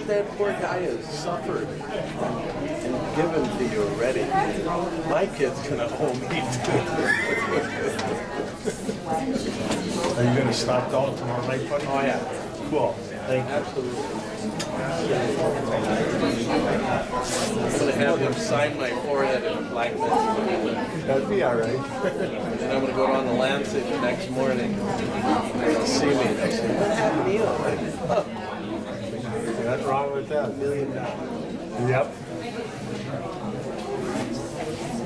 that poor guy has suffered and given to you already. My kid's gonna owe me too. Are you going to stop going tomorrow night, buddy? Oh yeah, Cool. Thank you. absolutely. I'm gonna have him sign my forehead in a black mess. That'd be all right. And then I'm gonna go down to Lancet the next morning. And they'll see me and they'll say, what's that deal? Nothing wrong with that. $1 million. Yep.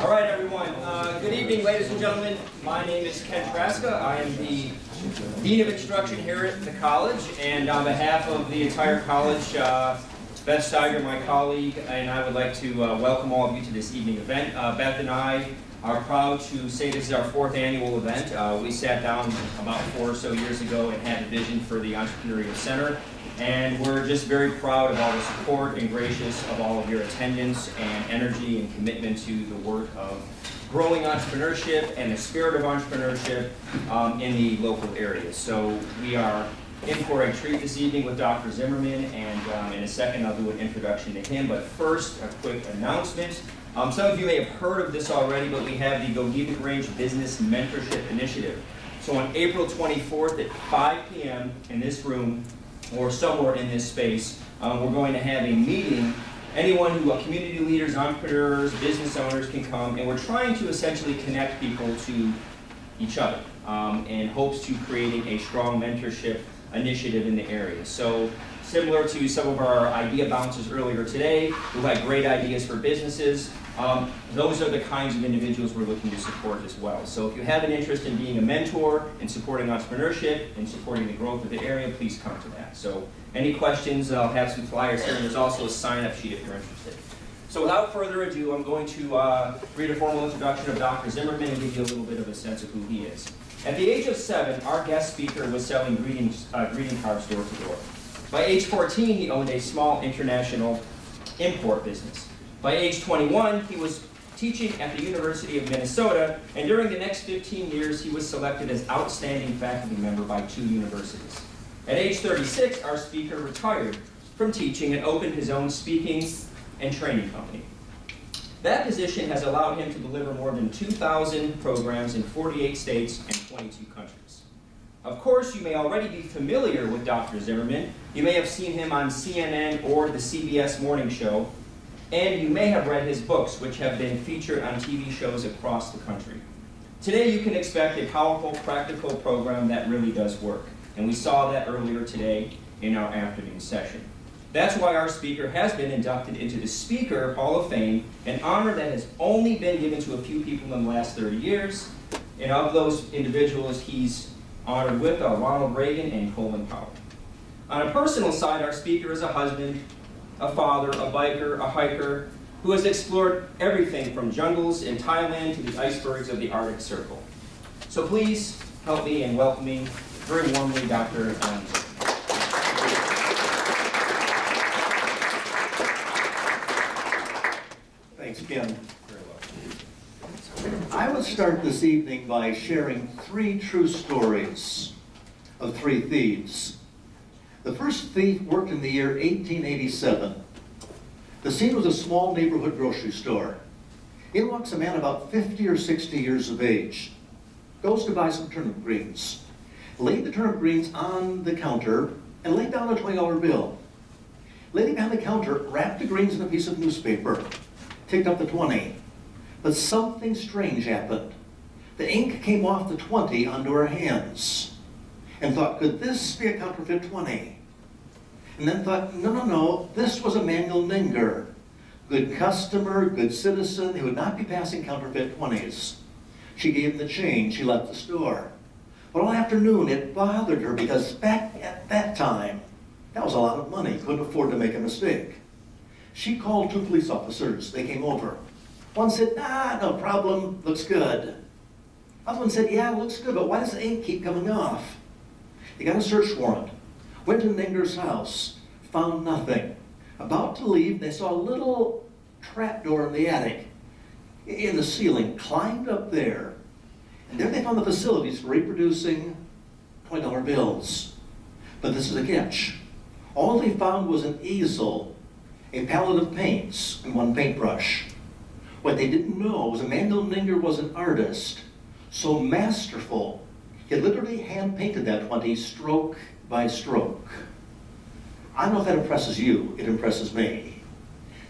All right, everyone. Good evening, ladies and gentlemen. My name is Ken Traska. I am the Dean of Instruction here at the college, and on behalf of the entire college, Beth Steiger, my colleague, and I would like to welcome all of you to this evening event. Beth and I are proud to say this is our 4th annual event. We sat down about 4 or so years ago and had a vision for the Entrepreneurial Center. And we're just very proud of all the support and gracious of all of your attendance and energy and commitment to the work of growing entrepreneurship and the spirit of entrepreneurship in the local area. So we are in for a treat this evening with Dr. Zimmerman, and in a second I'll do an introduction to him. But first, a quick announcement. Some of you may have heard of this already, but we have the Gogebic Range Business Mentorship Initiative. So on April 24th at 5 p.m. in this room, or somewhere in this space, we're going to have a meeting. Anyone who, community leaders, entrepreneurs, business owners can come, and we're trying to essentially connect people to each other in hopes to creating a strong mentorship initiative in the area. So similar to some of our idea bounces earlier today, who had great ideas for businesses, those are the kinds of individuals we're looking to support as well. So if you have an interest in being a mentor, in supporting entrepreneurship, and supporting the growth of the area, please come to that. So any questions, I'll have some flyers here, and there's also a sign-up sheet if you're interested. So without further ado, I'm going to read a formal introduction of Dr. Zimmerman and give you a little bit of a sense of who he is. At the age of 7, our guest speaker was selling greeting cards door to door. By age 14, he owned a small international import business. By age 21, he was teaching at the University of Minnesota, and during the next 15 years, he was selected as outstanding faculty member by 2 universities. At age 36, our speaker retired from teaching and opened his own speaking and training company. That position has allowed him to deliver more than 2,000 programs in 48 states and 22 countries. Of course, you may already be familiar with Dr. Zimmerman. You may have seen him on CNN or the CBS Morning Show, and you may have read his books, which have been featured on TV shows across the country. Today, you can expect a powerful, practical program that really does work, and we saw that earlier today in our afternoon session. That's why our speaker has been inducted into the Speaker Hall of Fame, an honor that has only been given to a few people in the last 30 years, and of those individuals he's honored with are Ronald Reagan and Colin Powell. On a personal side, our speaker is a husband, a father, a biker, a hiker, who has explored everything from jungles in Thailand to the icebergs of the Arctic Circle. So please help me in welcoming very warmly Dr. Thanks, Ken. I would start this evening by sharing 3 true stories of 3 thieves. The first thief worked in the year 1887. The scene was a small neighborhood grocery store. In walks a man about 50 or 60 years of age. Goes to buy some turnip greens. Laid the turnip greens on the counter and laid down a $20 bill. Lady behind the counter wrapped the greens in a piece of newspaper, ticked up the 20. But something strange happened. The ink came off the 20 onto her hands, and thought, could this be a counterfeit 20? And then thought, no, this was Emmanuel Ninger. Good customer, good citizen, he would not be passing counterfeit 20s. She gave him the change, she left the store. But all afternoon it bothered her because back at that time, that was a lot of money, couldn't afford to make a mistake. She called 2 police officers, they came over. One said, no problem, looks good. Other one said, yeah, looks good, but why does the ink keep coming off? They got a search warrant, went to Ninger's house, found nothing. About to leave, they saw a little trapdoor in the attic, in the ceiling, climbed up there, and there they found the facilities for reproducing $20 bills. But this is a catch. All they found was an easel, a palette of paints, and one paintbrush. What they didn't know was Emanuel Ninger was an artist, so masterful, he literally hand-painted that 20 stroke by stroke. I don't know if that impresses you, it impresses me.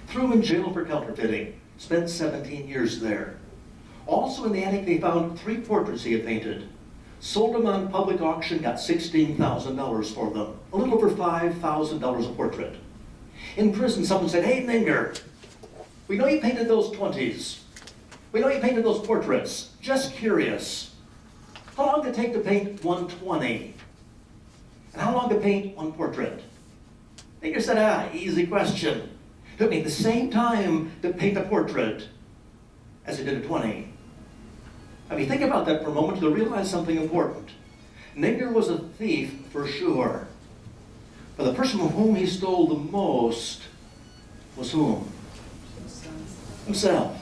Threw him in jail for counterfeiting, spent 17 years there. Also in the attic they found 3 portraits he had painted. Sold them on public auction, got $16,000 for them. A little over $5,000 a portrait. In prison, someone said, "Hey, Ninger, we know you painted those 20s. We know you painted those portraits. Just curious. How long did it take to paint 120? And how long to paint one portrait?" Ninger said, easy question. It took me the same time to paint a portrait as it did a 20. I mean, think about that for a moment, you'll realize something important. Ninger was a thief for sure. But the person from whom he stole the most was whom? Himself.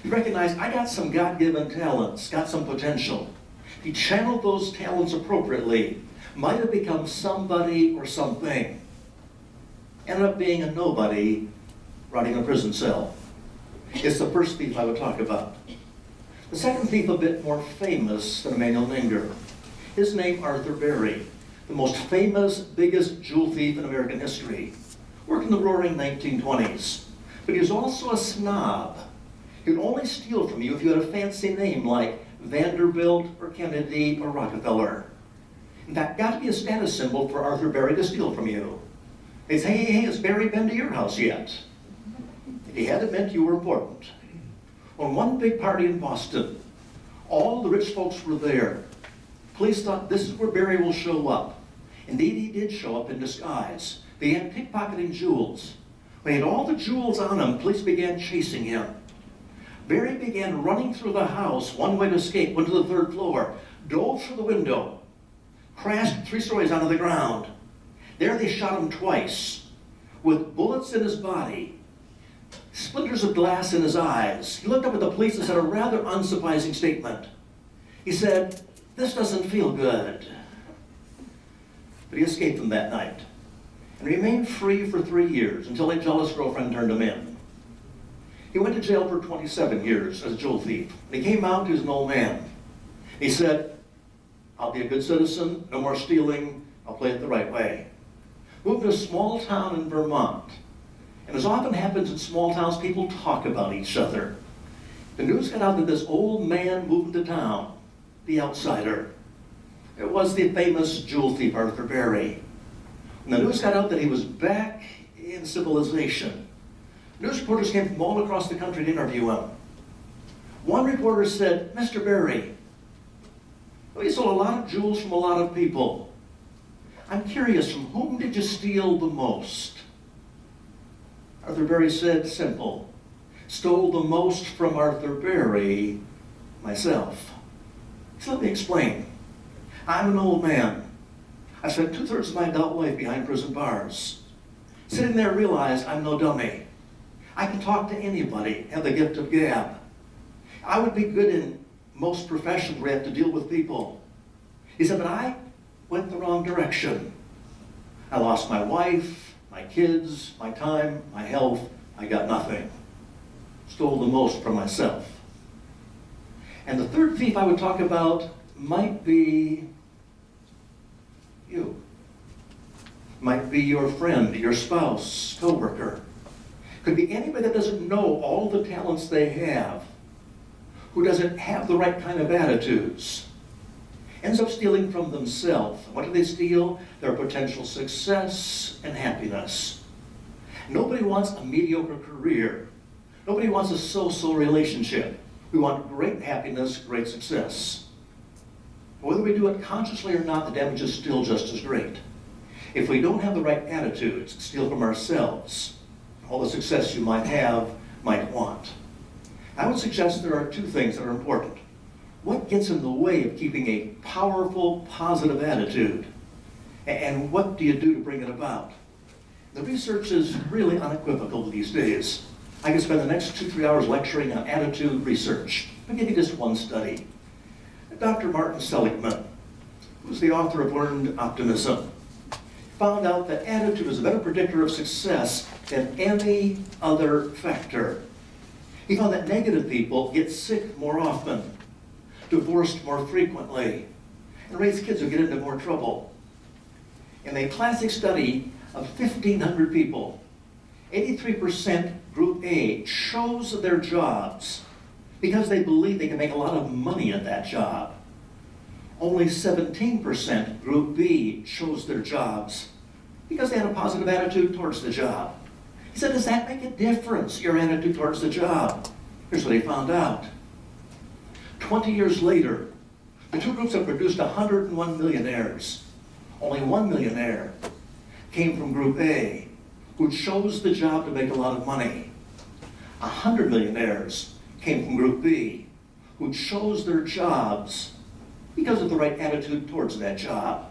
He recognized, I got some God-given talents, got some potential. He channeled those talents appropriately, might have become somebody or something. Ended up being a nobody, rotting in a prison cell. It's the first thief I would talk about. The second thief, a bit more famous than Emanuel Ninger. His name, Arthur Berry, the most famous, biggest jewel thief in American history. Worked in the roaring 1920s. But he was also a snob. He would only steal from you if you had a fancy name like Vanderbilt or Kennedy or Rockefeller. In fact, got to be a status symbol for Arthur Berry to steal from you. They'd say, hey, has Berry been to your house yet? If he had, it meant you were important. On one big party in Boston, all the rich folks were there. Police thought this is where Berry will show up. Indeed, he did show up in disguise. Began pickpocketing jewels. When he had all the jewels on him, police began chasing him. Berry began running through the house, one way to escape, went to the 3rd floor, dove through the window, crashed 3 stories onto the ground. There they shot him twice, with bullets in his body, splinters of glass in his eyes. He looked up at the police and said a rather unsurprising statement. He said, "This doesn't feel good." But he escaped them that night and remained free for 3 years until a jealous girlfriend turned him in. He went to jail for 27 years as a jewel thief. When he came out, he was an old man. He said, "I'll be a good citizen, no more stealing, I'll play it the right way." Moved to a small town in Vermont. And as often happens in small towns, people talk about each other. The news got out that this old man moved into town, the outsider. It was the famous jewel thief, Arthur Berry. And the news got out that he was back in civilization. News reporters came from all across the country to interview him. One reporter said, "Mr. Berry, well, you sold a lot of jewels from a lot of people. I'm curious, from whom did you steal the most?" Arthur Berry said, simple, "Stole the most from Arthur Berry, myself." So let me explain. I'm an old man. I've spent 2/3 of my adult life behind prison bars. Sitting there, realize I'm no dummy. I can talk to anybody, have the gift of gab. I would be good in most professions where you have to deal with people. He said, but I went the wrong direction. I lost my wife, my kids, my time, my health. I got nothing. Stole the most from myself. And the third thief I would talk about might be you. Might be your friend, your spouse, coworker. Could be anybody that doesn't know all the talents they have, who doesn't have the right kind of attitudes, ends up stealing from themselves. What do they steal? Their potential success and happiness. Nobody wants a mediocre career. Nobody wants a so-so relationship. We want great happiness, great success. Whether we do it consciously or not, the damage is still just as great. If we don't have the right attitudes, steal from ourselves, all the success you might have, might want. I would suggest there are 2 things that are important. What gets in the way of keeping a powerful, positive attitude? And what do you do to bring it about? The research is really unequivocal these days. I could spend the next 2-3 hours lecturing on attitude research. I'll give you just one study. Dr. Martin Seligman, who's the author of Learned Optimism, found out that attitude is a better predictor of success than any other factor. He found that negative people get sick more often, divorced more frequently, and raise kids who get into more trouble. In a classic study of 1,500 people, 83% Group A chose their jobs because they believe they can make a lot of money at that job. Only 17% Group B chose their jobs because they had a positive attitude towards the job. He said, does that make a difference, your attitude towards the job? Here's what he found out. 20 years later, the two groups have produced 101 millionaires. Only one millionaire came from Group A, who chose the job to make a lot of money. 100 millionaires came from Group B, who chose their jobs because of the right attitude towards that job.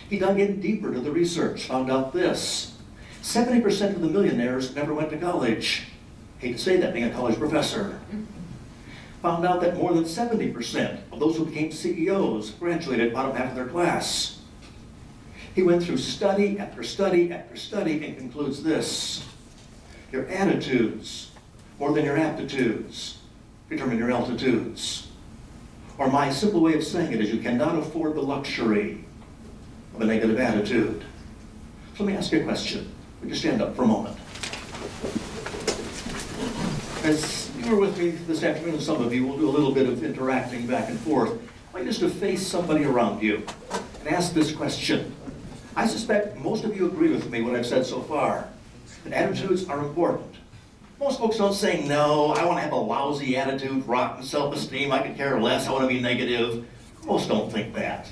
He dug in deeper to the research, found out this. 70% of the millionaires never went to college. Hate to say that, being a college professor. Found out that more than 70% of those who became CEOs graduated bottom half of their class. He went through study after study after study and concludes this. Your attitudes, more than your aptitudes, determine your altitudes. Or my simple way of saying it is you cannot afford the luxury of a negative attitude. So let me ask you a question. Would you stand up for a moment? As you were with me this afternoon, and some of you will do a little bit of interacting back and forth. I want you just to face somebody around you and ask this question. I suspect most of you agree with me what I've said so far, that attitudes are important. Most folks don't say, no, I want to have a lousy attitude, rotten self-esteem, I could care less, I want to be negative. Most don't think that.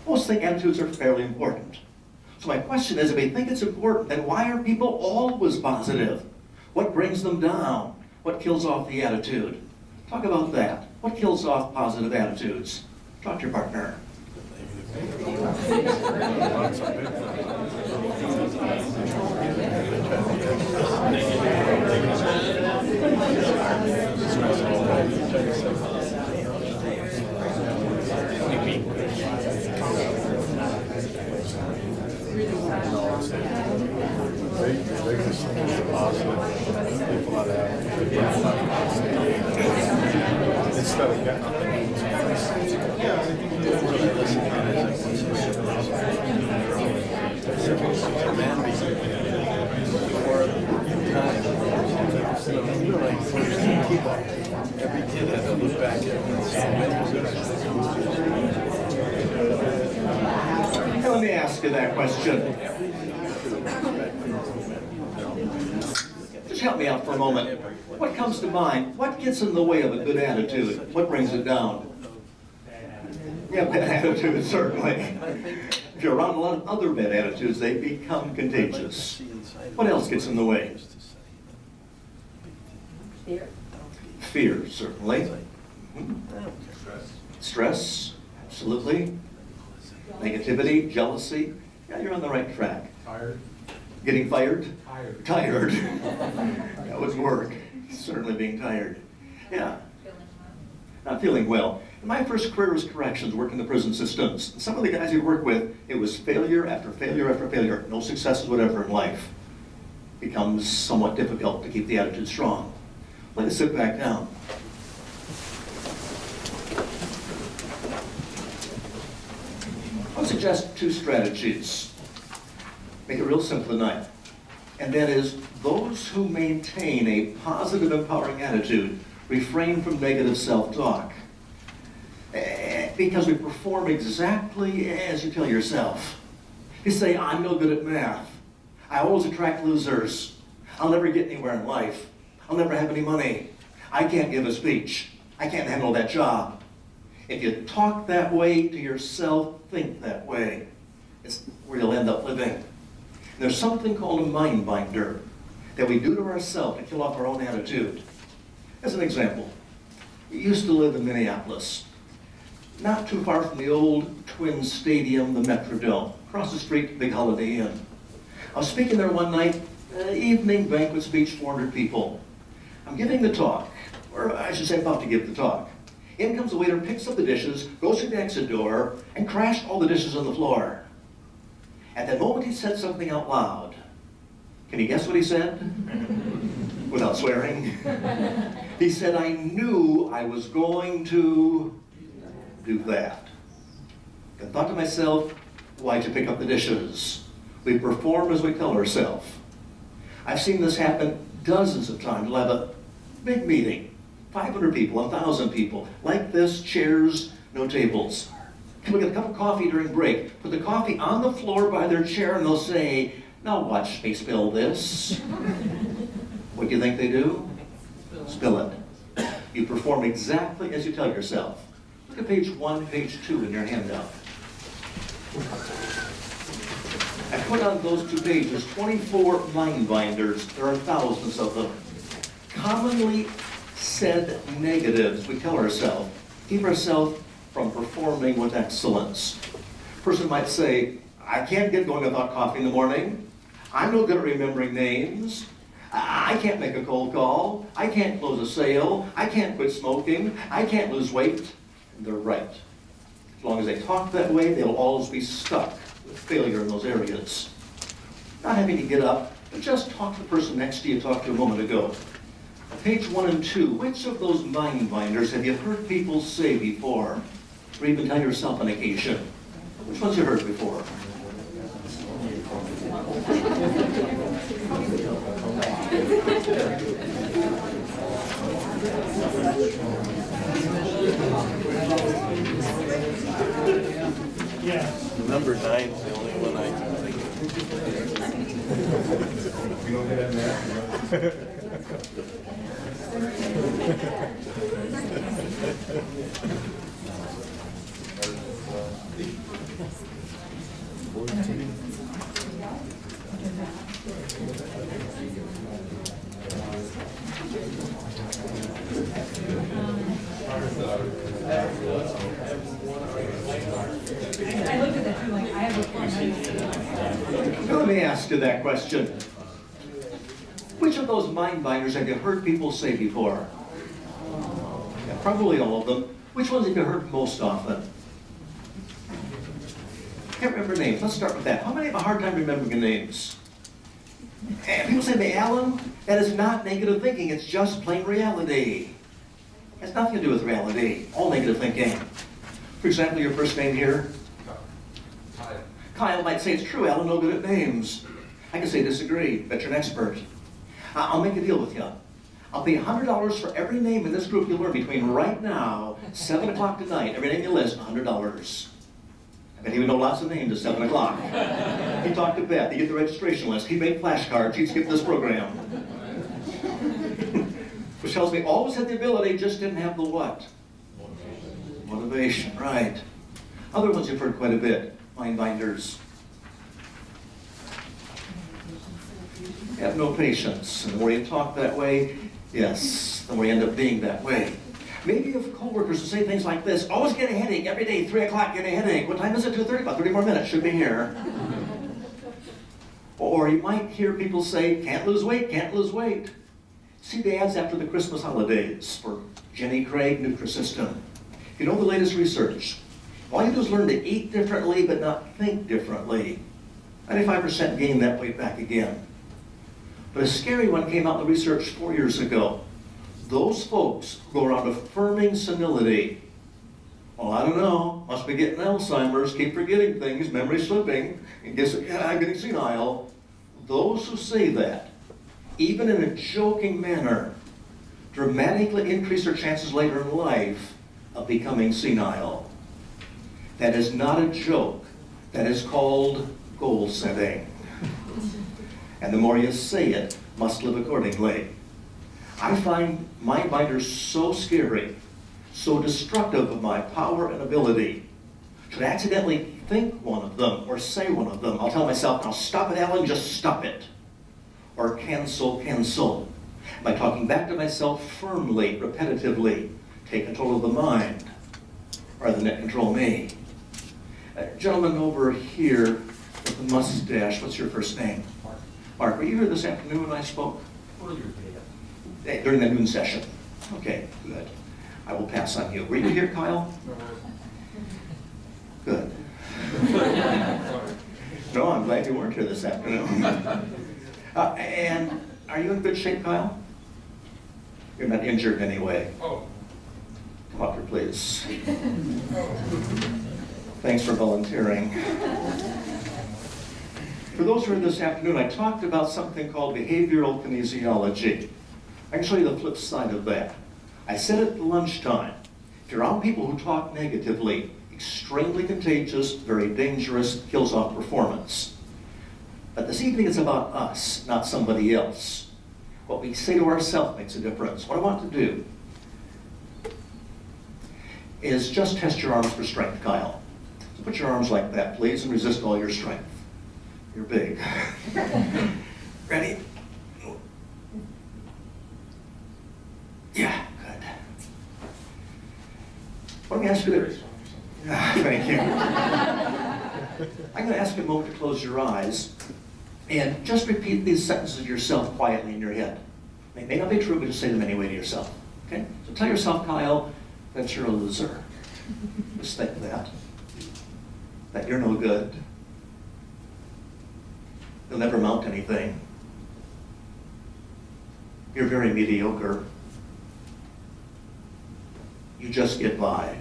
Most think attitudes are fairly important. So my question is, if we think it's important, then why are people always positive? What brings them down? What kills off the attitude? Talk about that. What kills off positive attitudes? Talk to your partner. Instead of getting up Every kid had to look back at Now let me ask you that question. Just help me out for a moment. What comes to mind? What gets in the way of a good attitude? What brings it down? Yeah, bad attitude, certainly. If you're around a lot of other bad attitudes, they become contagious. What else gets in the way? Fear. Fear, certainly. Stress, absolutely. Negativity, jealousy. Yeah, you're on the right track. tired. Getting fired? Tired. Tired. That would work. Certainly being tired. Yeah. Not feeling well. In my first career was corrections, working the prison systems. And some of the guys you'd work with, it was failure after failure after failure. No successes, whatever in life. Becomes somewhat difficult to keep the attitude strong. Let us sit back down. I'll suggest two strategies. Make it real simple tonight. And that is, those who maintain a positive, empowering attitude refrain from negative self-talk. Because we perform exactly as you tell yourself. You say, I'm no good at math. I always attract losers. I'll never get anywhere in life. I'll never have any money. I can't give a speech. I can't handle that job. If you talk that way to yourself, think that way, it's where you'll end up living. And there's something called a mind binder that we do to ourselves to kill off our own attitude. As an example, we used to live in Minneapolis, not too far from the old Twin Stadium, the Metrodome, across the street, big Holiday Inn. I was speaking there one night, evening banquet speech, 400 people. I'm giving the talk, or I should say about to give the talk. In comes the waiter, picks up the dishes, goes through the exit door, and crashed all the dishes on the floor. At that moment, he said something out loud. Can you guess what he said? Without swearing. He said, I knew I was going to do that. I thought to myself, why'd you pick up the dishes? We perform as we tell ourselves. I've seen this happen dozens of times. We'll have a big meeting, 500 people, 1,000 people, like this, chairs, no tables. People get a cup of coffee during break, put the coffee on the floor by their chair, and they'll say, now watch me spill this. What do you think they do? Spill it. You perform exactly as you tell yourself. Look at page 1, page 2 in your handout. I put on those 2 pages 24 mind binders. There are thousands of them. Commonly said negatives we tell ourselves. Keep ourselves from performing with excellence. A person might say, I can't get going without coffee in the morning. I'm no good at remembering names. I can't make a cold call. I can't close a sale. I can't quit smoking. I can't lose weight. And they're right. As long as they talk that way, they'll always be stuck with failure in those areas. Not having to get up, but just talk to the person next to you talked to a moment ago. Page 1 and 2, which of those mind binders have you heard people say before? Or even tell yourself on occasion? Which ones you heard before? Yeah. Number 9's the only one I can think of. You don't get that math? I looked at that too, like, I have a Now let me ask you that question. Which of those mind binders have you heard people say before? Yeah, probably all of them. Which ones have you heard most often? Can't remember names. Let's start with that. How many have a hard time remembering names? And people say to me, Alan, that is not negative thinking. It's just plain reality. It has nothing to do with reality. All negative thinking. For example, your first name here? Kyle. Kyle might say, it's true, Alan, no good at names. I can say disagree, bet you're an expert. I'll make a deal with you. I'll pay $100 for every name in this group you learn between right now, 7 o'clock tonight. Every name you list, $100. I bet he would know lots of names at 7 o'clock. He talked to Beth, he get the registration list, he made flashcards, he'd skip this program. Which tells me always had the ability, just didn't have the what? Motivation, right. Other ones you've heard quite a bit, mind binders. Have no patience. And the more you talk that way, yes, the more you end up being that way. Maybe you have coworkers who say things like this, always get a headache every day, 3 o'clock, get a headache. What time is it? 2:30? About 30 more minutes, should be here. Or you might hear people say, can't lose weight, can't lose weight. See the ads after the Christmas holidays for Jenny Craig Nutrisystem. You know the latest research. All you do is learn to eat differently, but not think differently. 95% gain that weight back again. But a scary one came out in the research 4 years ago. Those folks who go around affirming senility. Well, I don't know, must be getting Alzheimer's, keep forgetting things, memory slipping, and guess, yeah, I'm getting senile. Those who say that, even in a joking manner, dramatically increase their chances later in life of becoming senile. That is not a joke. That is called goal setting. And the more you say it, must live accordingly. I find mind binders so scary, so destructive of my power and ability. Should I accidentally think one of them or say one of them, I'll tell myself, now stop it, Alan, just stop it. Or cancel, cancel. By talking back to myself firmly, repetitively, take control of the mind, rather than it control me. Gentleman over here with the mustache, what's your first name? Mark. Mark, were you here this afternoon when I spoke? Earlier today. During the noon session. Okay, good. I will pass on you. Were you here, Kyle? No. Good. No, I'm glad you weren't here this afternoon. And are you in good shape, Kyle? You're not injured in any way? Oh. Come up here, please. Thanks for volunteering. For those who are here this afternoon, I talked about something called behavioral kinesiology. I can show you the flip side of that. I said at lunchtime, if you're around people who talk negatively, extremely contagious, very dangerous, kills off performance. But this evening it's about us, not somebody else. What we say to ourselves makes a difference. What I want to do is just test your arms for strength, Kyle. So put your arms like that, please, and resist all your strength. You're big. Ready? Yeah, good. Let me ask you this. Thank you. I'm going to ask you a moment to close your eyes and just repeat these sentences to yourself quietly in your head. They may not be true, but just say them anyway to yourself. Okay? So tell yourself, Kyle, that you're a loser. Just think that you're no good. You'll never amount to anything. You're very mediocre. You just get by.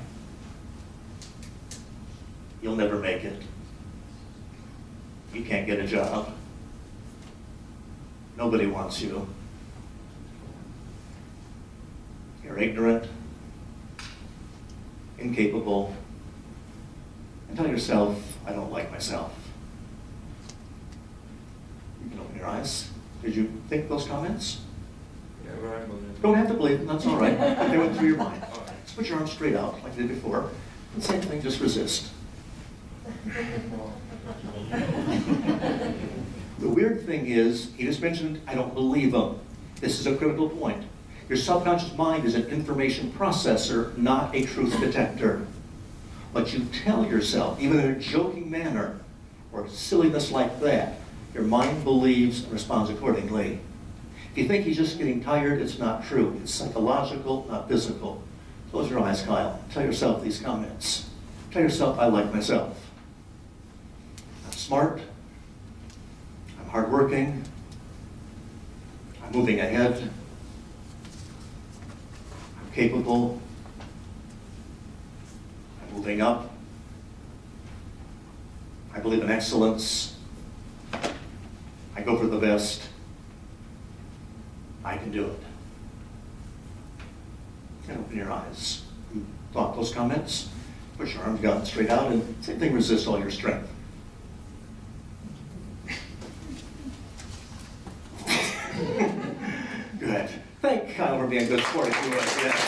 You'll never make it. You can't get a job. Nobody wants you. You're ignorant, incapable, and tell yourself, I don't like myself. You can open your eyes. Did you think those comments? Yeah, right. Don't have to believe them, that's all right. They went through your mind. Just put your arms straight out like you did before. And same thing, just resist. The weird thing is, he just mentioned, I don't believe him. This is a critical point. Your subconscious mind is an information processor, not a truth detector. What you tell yourself, even in a joking manner, or silliness like that, your mind believes and responds accordingly. If you think he's just getting tired, it's not true. It's psychological, not physical. Close your eyes, Kyle. Tell yourself these comments. Tell yourself, I like myself. I'm smart. I'm hardworking. I'm moving ahead. I'm capable. I'm moving up. I believe in excellence. I go for the best. I can do it. And open your eyes. You thought those comments? Push your arms down straight out, and same thing, resist all your strength. Good. Thank Kyle for being a good sport, if you would. Yes.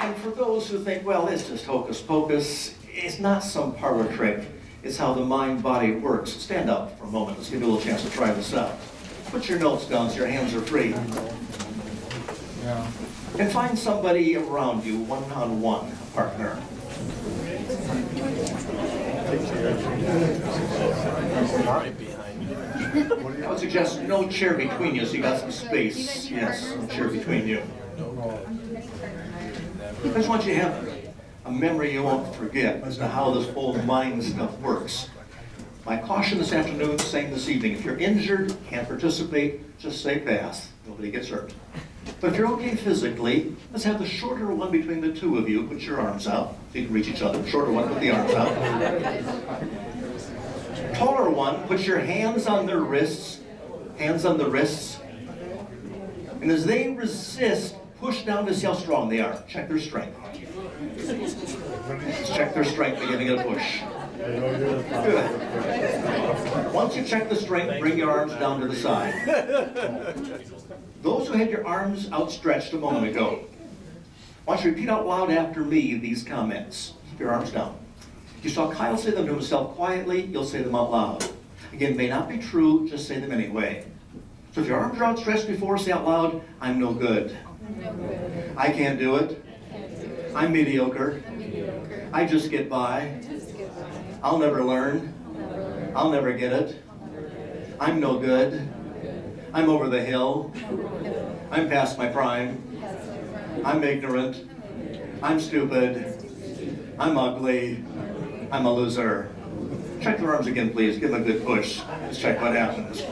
And for those who think, well, it's just hocus pocus, it's not some parlor trick. It's how the mind-body works. Stand up for a moment. Let's give you a little chance to try this out. Put your notes down so your hands are free. Yeah. And find somebody around you, one-on-one, a partner. Right behind you. I would suggest no chair between you so you got some space. Yes, no chair between you. I just want you to have a memory you won't forget as to how this whole mind stuff works. My caution this afternoon, same this evening. If you're injured, can't participate, just say pass. Nobody gets hurt. But if you're okay physically, let's have the shorter one between the two of you. Put your arms out so you can reach each other. Shorter one, put the arms out. Taller one, put your hands on their wrists. Hands on the wrists. And as they resist, push down to see how strong they are. Check their strength. Let's check their strength by giving it a push. Good. Once you check the strength, bring your arms down to the side. Those who had your arms outstretched a moment ago, I want you to repeat out loud after me these comments. Keep your arms down. You saw Kyle say them to himself quietly, you'll say them out loud. Again, may not be true, just say them anyway. So if your arms are outstretched before, say out loud, I'm no good. I can't do it. I'm mediocre. I just get by. I'll never learn. I'll never get it. I'm no good. I'm over the hill. I'm past my prime. I'm ignorant. I'm stupid. I'm ugly. I'm a loser. Check their arms again, please. Give them a good push. Let's check what happens.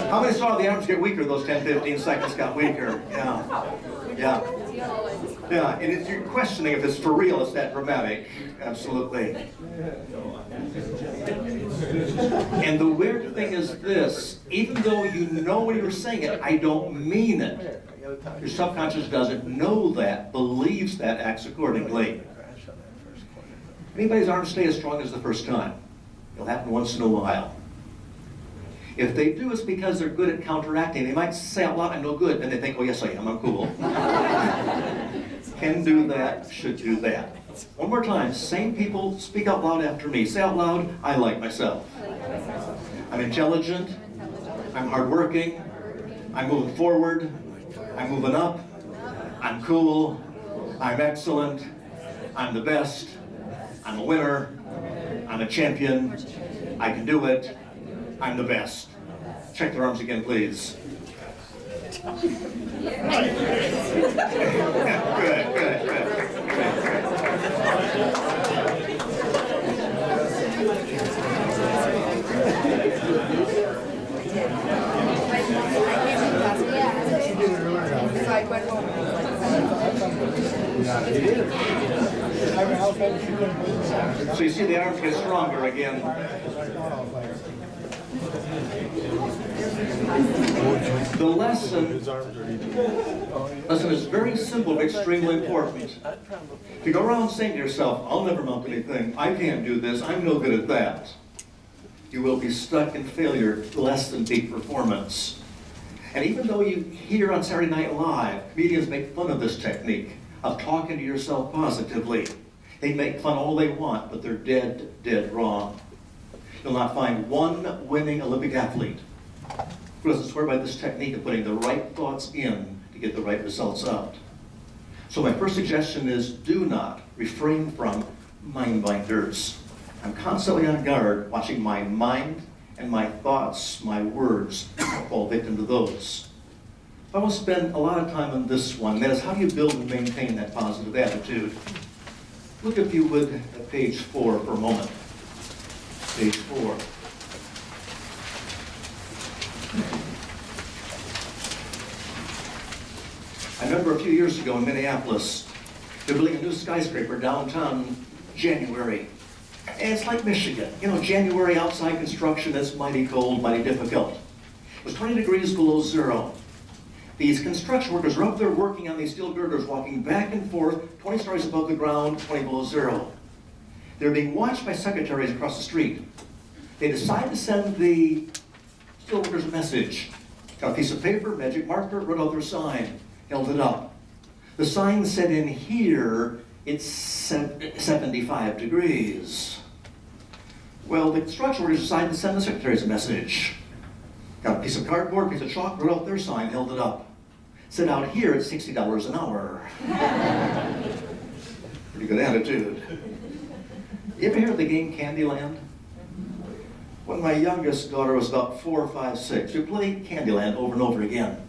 How many saw the arms get weaker? Those 10, 15 seconds got weaker. Yeah. Yeah. Yeah, and if you're questioning if it's for real, it's that dramatic. Absolutely. And the weird thing is this, even though you know when you're saying it, I don't mean it. Your subconscious doesn't know that, believes that, acts accordingly. Anybody's arms stay as strong as the first time. It'll happen once in a while. If they do, it's because they're good at counteracting. They might say out loud, I'm no good, and they think, oh yes I am, I'm cool. Can do that, should do that. One more time, same people, speak out loud after me. Say out loud, I like myself. I'm intelligent, I'm hardworking, I'm moving forward, I'm moving up, I'm cool, I'm excellent, I'm the best, I'm a winner, I'm a champion, I can do it, I'm the best. Check their arms again, please. Good. So you see the arms get stronger again. The lesson is very simple but extremely important. If you go around saying to yourself, I'll never mount anything, I can't do this, I'm no good at that, you will be stuck in failure, less than peak performance. And even though you hear on Saturday Night Live, comedians make fun of this technique of talking to yourself positively. They make fun all they want, but they're dead wrong. You'll not find one winning Olympic athlete who doesn't swear by this technique of putting the right thoughts in to get the right results out. So my first suggestion is do not refrain from mind binders. I'm constantly on guard, watching my mind and my thoughts, my words, fall victim to those. I want to spend a lot of time on this one. That is, how do you build and maintain that positive attitude? Look, if you would, at page 4 for a moment. Page 4. I remember a few years ago in Minneapolis, they're building a new skyscraper downtown, January. And it's like Michigan. You know, January outside construction is mighty cold, mighty difficult. It was 20 degrees below zero. These construction workers are up there working on these steel girders, walking back and forth, 20 stories above the ground, 20 below zero. They're being watched by secretaries across the street. They decide to send the steel workers a message. Got a piece of paper, magic marker, wrote out their sign, held it up. The sign said in here, it's 75 degrees. Well, the construction workers decided to send the secretaries a message. Got a piece of cardboard, piece of chalk, wrote out their sign, held it up. Said out here, it's $60 an hour. Pretty good attitude. You ever hear of the game Candyland? When my youngest daughter was about 4, 5, 6, we played Candyland over and over again.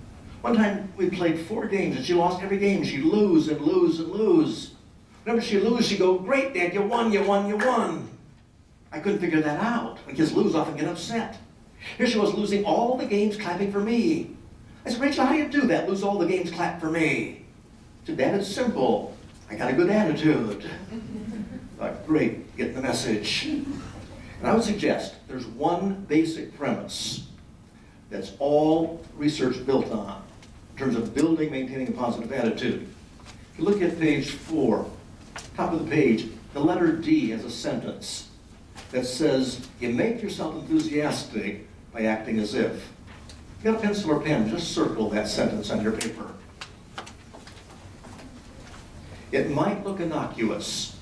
One time we played 4 games and she lost every game. She'd lose and lose and lose. Whenever she'd lose, she'd go, great, Dad, you won, you won, you won. I couldn't figure that out. When kids lose, often get upset. Here she was losing all the games, clapping for me. I said, Rachel, how do you do that? Lose all the games, clap for me. I said, Dad, it's simple. I got a good attitude. I thought, great, getting the message. And I would suggest there's one basic premise that's all research built on in terms of building, maintaining a positive attitude. If you look at page 4, top of the page, the letter D has a sentence that says, you make yourself enthusiastic by acting as if. If you got a pencil or pen, just circle that sentence on your paper. It might look innocuous,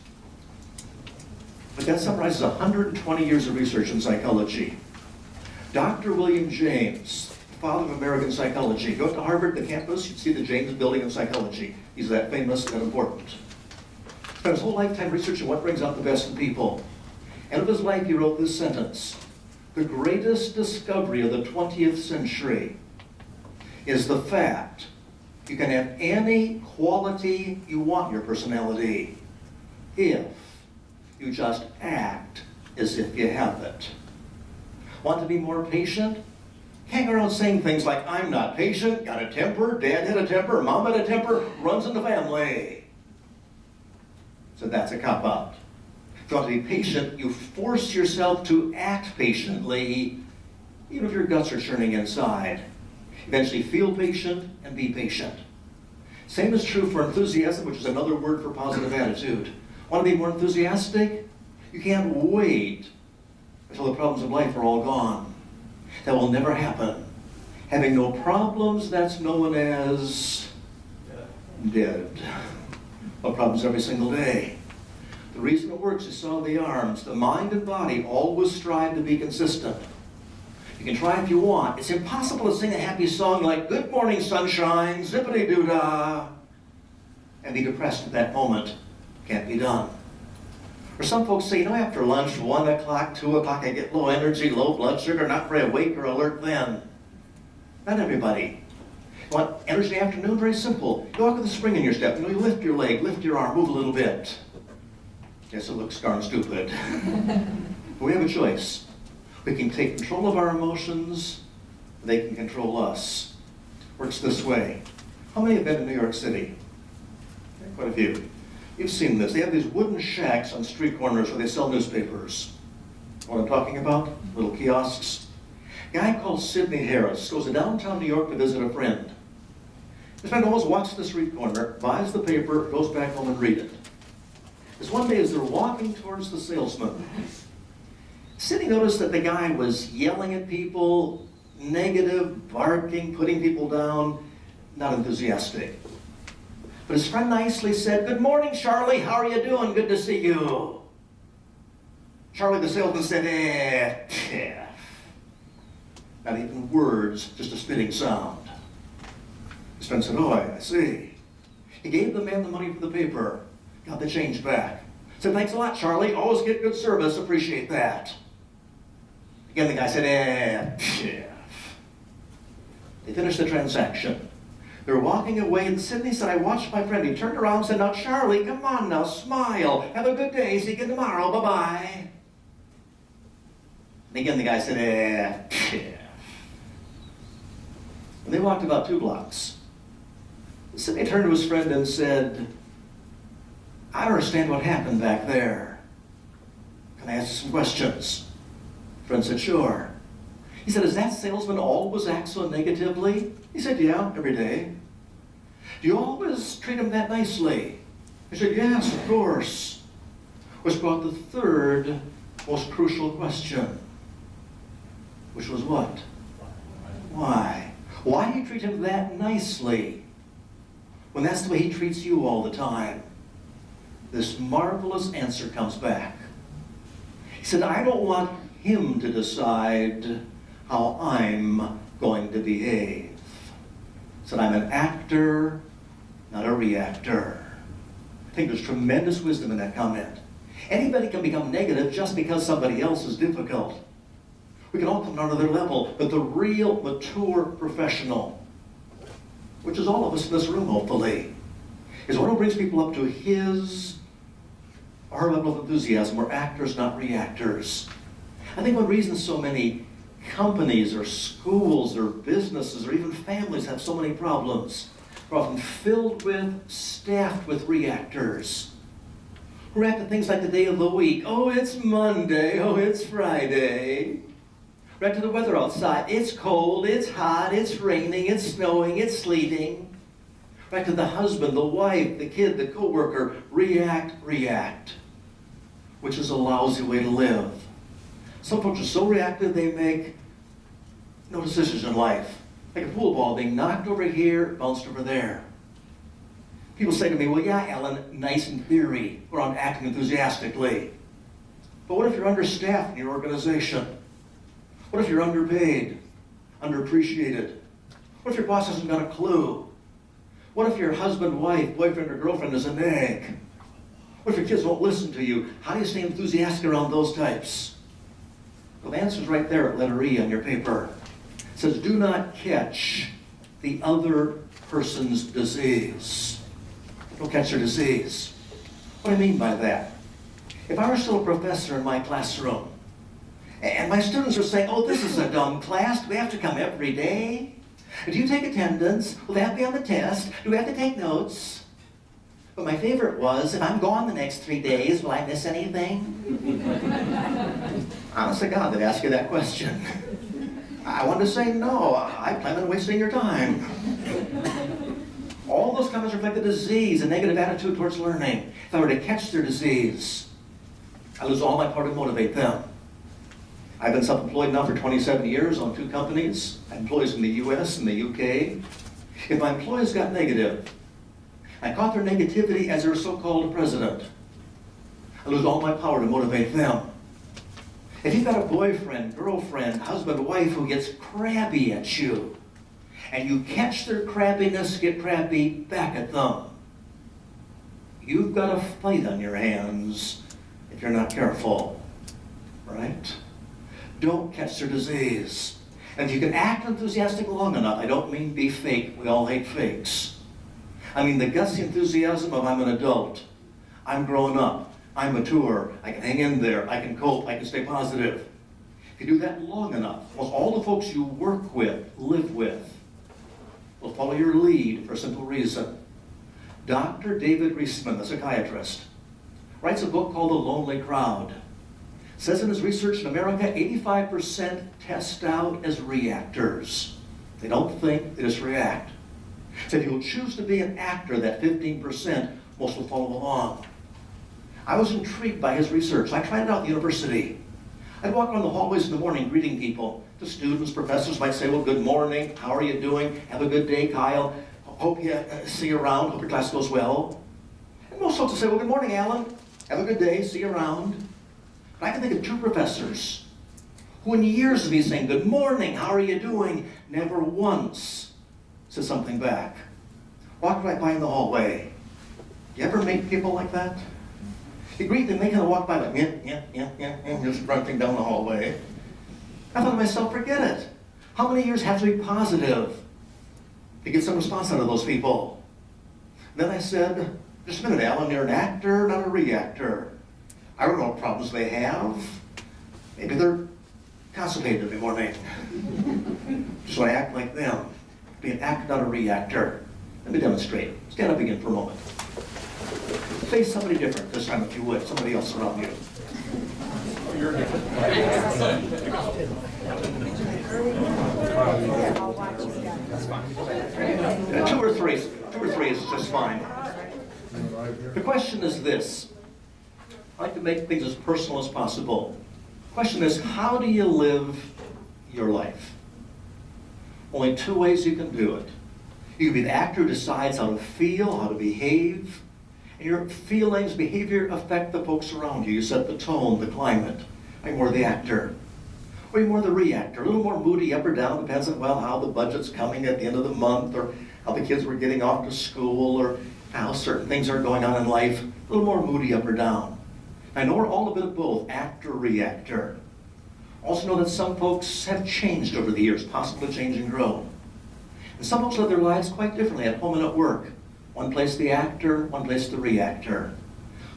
but that summarizes 120 years of research in psychology. Dr. William James, father of American psychology, go to Harvard, the campus, you'd see the James Building of Psychology. He's that famous and important. Spent his whole lifetime researching what brings out the best in people. End of his life, he wrote this sentence: the greatest discovery of the 20th century is the fact you can have any quality you want in your personality if you just act as if you have it. Want to be more patient? Hang around saying things like, I'm not patient, got a temper, dad had a temper, mom had a temper, runs in the family. So that's a cop-out. If you want to be patient, you force yourself to act patiently, even if your guts are churning inside. Eventually feel patient and be patient. Same is true for enthusiasm, which is another word for positive attitude. Want to be more enthusiastic? You can't wait until the problems of life are all gone. That will never happen. Having no problems, that's known as dead. No problems every single day. The reason it works is saw the arms. The mind and body always strive to be consistent. You can try if you want. It's impossible to sing a happy song like, Good Morning Sunshine, zippity-doo-dah, and be depressed at that moment. Can't be done. Or some folks say, after lunch, 1 o'clock, 2 o'clock, I get low energy, low blood sugar, not very awake or alert then. Not everybody. You want energy in the afternoon? Very simple. You walk with a spring in your step. You lift your leg, lift your arm, move a little bit. Yes, it looks darn stupid. But we have a choice. We can take control of our emotions. They can control us. Works this way. How many have been to New York City? Quite a few. You've seen this. They have these wooden shacks on street corners where they sell newspapers. What I'm talking about? Little kiosks. A guy called Sidney Harris goes to downtown New York to visit a friend. His friend always walks to the street corner, buys the paper, goes back home and reads it. This one day as they're walking towards the salesman, Sidney noticed that the guy was yelling at people, negative, barking, putting people down, not enthusiastic. But his friend nicely said, Good morning, Charlie. How are you doing? Good to see you. Charlie, the salesman, said, Not even words, just a spitting sound. His friend said, Oh, I see. He gave the man the money for the paper, got the change back. Said, Thanks a lot, Charlie. Always get good service. Appreciate that. Again, the guy said, They finished the transaction. They were walking away, and Sidney said, I watched my friend. He turned around and said, Now, Charlie, come on now, smile. Have a good day. See you again tomorrow. Bye-bye. And again, the guy said, When they walked about 2 blocks, Sidney turned to his friend and said, I don't understand what happened back there. Can I ask you some questions? Friend said, Sure. He said, Does that salesman always act so negatively? He said, Yeah, every day. Do you always treat him that nicely? He said, Yes, of course. Which brought the third most crucial question, which was what? Why? Why do you treat him that nicely when that's the way he treats you all the time? This marvelous answer comes back. He said, I don't want him to decide how I'm going to behave. He said, I'm an actor, not a reactor. I think there's tremendous wisdom in that comment. Anybody can become negative just because somebody else is difficult. We can all come down to their level, but the real mature professional, which is all of us in this room, hopefully, is one who brings people up to his or her level of enthusiasm. We're actors, not reactors. I think one reason so many companies or schools or businesses or even families have so many problems are often filled with, staffed with reactors. Who react to things like the day of the week. Oh, it's Monday. Oh, it's Friday. React to the weather outside. It's cold, it's hot, it's raining, it's snowing, it's sleeting. React to the husband, the wife, the kid, the coworker. React, which is a lousy way to live. Some folks are so reactive they make no decisions in life. Like a pool ball being knocked over here, bounced over there. People say to me, well, yeah, Alan, nice in theory, or I'm acting enthusiastically. But what if you're understaffed in your organization? What if you're underpaid, underappreciated? What if your boss hasn't got a clue? What if your husband, wife, boyfriend, or girlfriend is a nag? What if your kids won't listen to you? How do you stay enthusiastic around those types? Well, the answer's right there at letter E on your paper. It says, do not catch the other person's disease. Don't catch their disease. What do I mean by that? If I were still a professor in my classroom, and my students are saying, oh, this is a dumb class, do we have to come every day? Do you take attendance? Will that be on the test? Do we have to take notes? But my favorite was, if I'm gone the next 3 days, will I miss anything? Honest to God, they'd ask you that question. I wanted to say, no, I plan on wasting your time. All those comments reflect a disease, a negative attitude towards learning. If I were to catch their disease, I lose all my power to motivate them. I've been self-employed now for 27 years on 2 companies. I have employees in the US and the UK. If my employees got negative, I caught their negativity as their so-called president. I lose all my power to motivate them. If you've got a boyfriend, girlfriend, husband, wife who gets crabby at you, and you catch their crabbiness, get crabby back at them, you've got a fight on your hands if you're not careful, right? Don't catch their disease. And if you can act enthusiastic long enough, I don't mean be fake, we all hate fakes. I mean the gutsy enthusiasm of I'm an adult, I'm grown up, I'm mature, I can hang in there, I can cope, I can stay positive. If you do that long enough, almost all the folks you work with, live with, will follow your lead for a simple reason. Dr. David Reisman, the psychiatrist, writes a book called The Lonely Crowd. Says in his research in America, 85% test out as reactors. They don't think, they just react. So if you'll choose to be an actor, that 15%, most will follow along. I was intrigued by his research. I tried it out at the university. I'd walk around the hallways in the morning greeting people. The students, professors might say, well, good morning, how are you doing? Have a good day, Kyle. Hope you see you around, hope your class goes well. And most folks would say, well, good morning, Alan. Have a good day, see you around. But I can think of 2 professors who in years of me saying, good morning, how are you doing? Never once said something back. Walked right by in the hallway. You ever meet people like that? You greet them, they kind of walk by like, yeah, just grunting down the hallway. I thought to myself, forget it. How many years have to be positive to get some response out of those people? Then I said, just a minute, Alan, you're an actor, not a reactor. I don't know what problems they have. Maybe they're constipated every morning. So I act like them. Be an actor, not a reactor. Let me demonstrate. Stand up again for a moment. Face somebody different this time if you would, somebody else around you. You're different. 2 or 3. 2 or 3 is just fine. The question is this. I like to make things as personal as possible. The question is, how do you live your life? Only 2 ways you can do it. You can be the actor who decides how to feel, how to behave, and your feelings, behavior affect the folks around you. You set the tone, the climate. Are you more the actor? Or are you more the reactor? A little more moody up or down, depends on, well, how the budget's coming at the end of the month, or how the kids were getting off to school, or how certain things are going on in life. A little more moody up or down. I know we're all a bit of both, actor, reactor. Also know that some folks have changed over the years, possibly change and grow. And some folks live their lives quite differently at home and at work. One place the actor, one place the reactor.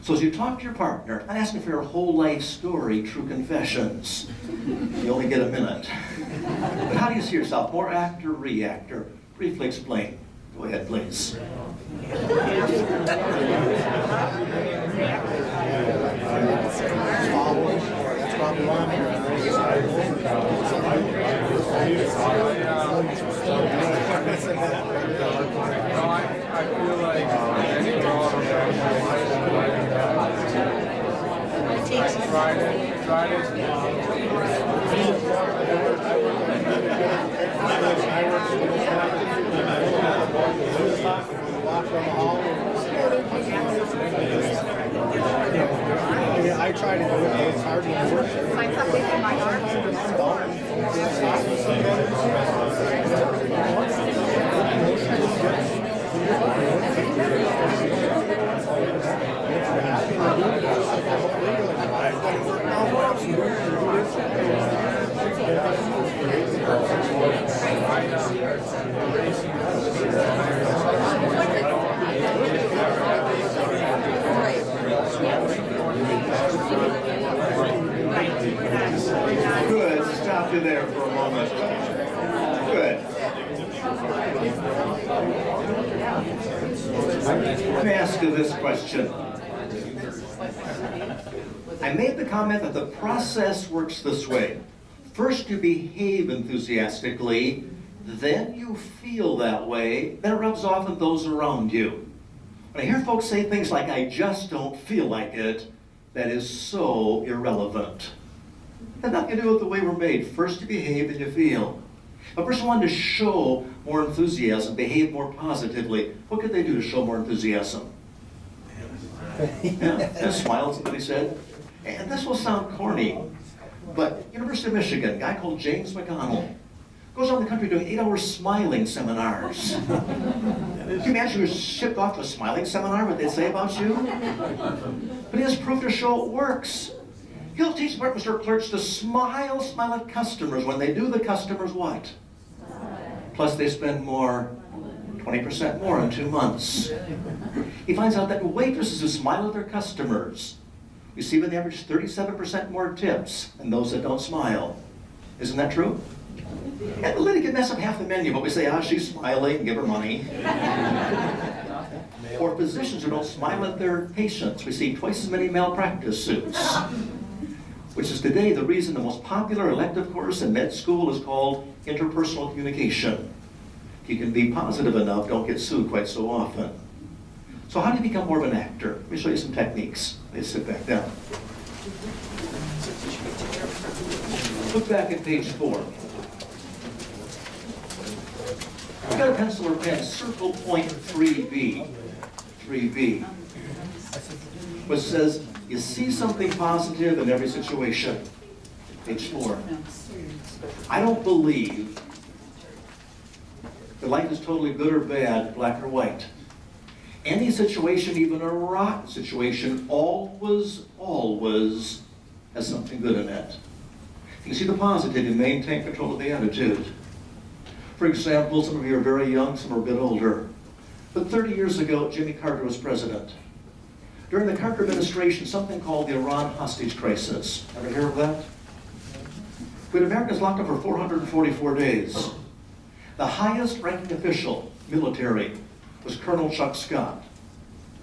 So as you talk to your partner, not asking for your whole life story, true confessions. You only get a minute. But how do you see yourself? More actor, reactor? Briefly explain. Go ahead, please. That's probably why I'm I feel like I try to do it, but it's hard when you work there. Find something in my arms. Good. Stop you there for a moment. Good. Let me ask you this question. I made the comment that the process works this way. First you behave enthusiastically, then you feel that way, then it rubs off on those around you. When I hear folks say things like, I just don't feel like it, that is so irrelevant. It has nothing to do with the way we're made. First you behave, then you feel. If a person wanted to show more enthusiasm, behave more positively, what could they do to show more enthusiasm? Yeah, smile, somebody said. And this will sound corny, but University of Michigan, a guy called James McConnell, goes around the country doing 8-hour smiling seminars. Can you imagine you were shipped off to a smiling seminar, what they'd say about you? But he has proof to show it works. He'll teach department store clerks to smile at customers. When they do, the customers what? Plus they spend more, 20% more in 2 months. He finds out that waitresses who smile at their customers receive an average 37% more tips than those that don't smile. Isn't that true? And the lady can mess up half the menu, but we say, she's smiling, give her money. Or physicians who don't smile at their patients receive twice as many malpractice suits. Which is today the reason the most popular elective course in med school is called interpersonal communication. If you can be positive enough, don't get sued quite so often. So how do you become more of an actor? Let me show you some techniques. Let's sit back down. Look back at page 4. You've got a pencil or pen, circle point 3B. 3B. Which says, you see something positive in every situation. Page 4. I don't believe that life is totally good or bad, black or white. Any situation, even a rotten situation, always has something good in it. You can see the positive and maintain control of the attitude. For example, some of you are very young, some are a bit older. But 30 years ago, Jimmy Carter was president. During the Carter administration, something called the Iran hostage crisis. Ever hear of that? We had Americans locked up for 444 days. The highest ranking official, military, was Colonel Chuck Scott.